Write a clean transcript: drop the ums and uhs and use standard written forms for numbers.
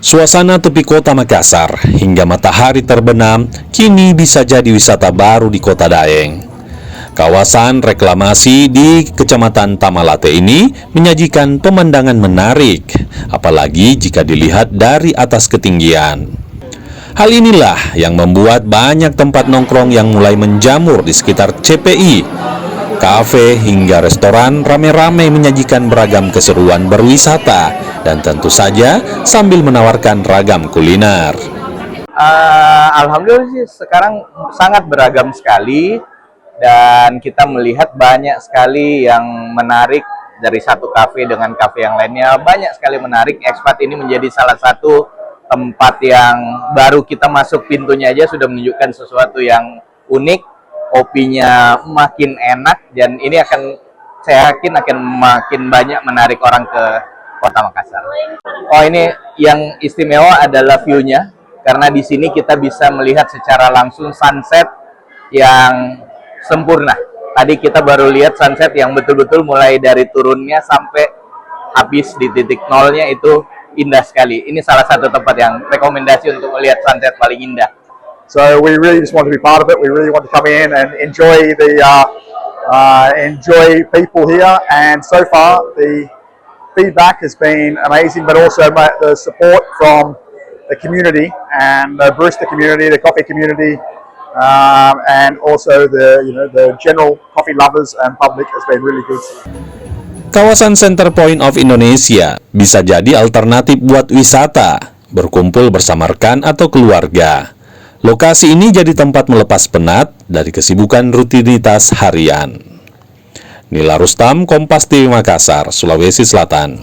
Suasana tepi kota Makassar hingga matahari terbenam kini bisa jadi wisata baru di Kota Daeng. Kawasan reklamasi di Kecamatan Tamalate ini menyajikan pemandangan menarik, apalagi jika dilihat dari atas ketinggian. Hal inilah yang membuat banyak tempat nongkrong yang mulai menjamur di sekitar CPI. Kafe hingga restoran rame-rame menyajikan beragam keseruan berwisata dan tentu saja sambil menawarkan ragam kuliner. Alhamdulillah sih sekarang sangat beragam sekali dan kita melihat banyak sekali yang menarik dari satu kafe dengan kafe yang lainnya. Banyak sekali menarik. Expat ini menjadi salah satu tempat yang baru kita masuk pintunya aja sudah menunjukkan sesuatu yang unik. Kopinya makin enak dan ini saya yakin akan makin banyak menarik orang ke Kota Makassar. Oh, ini yang istimewa adalah view-nya karena di sini kita bisa melihat secara langsung sunset yang sempurna. Tadi kita baru lihat sunset yang betul-betul mulai dari turunnya sampai habis di titik nolnya itu indah sekali. Ini salah satu tempat yang rekomendasi untuk melihat sunset paling indah. So we really just want to be part of it. We really want to come in and enjoy enjoy people here. And so far, the feedback has been amazing, but also the support from the community and the barista community, the coffee community, and also the general coffee lovers and public has been really good. Kawasan Center Point of Indonesia bisa jadi alternatif buat wisata, berkumpul bersama rekan atau keluarga. Lokasi ini jadi tempat melepas penat dari kesibukan rutinitas harian. Nila Rustam, Kompas TV Makassar, Sulawesi Selatan.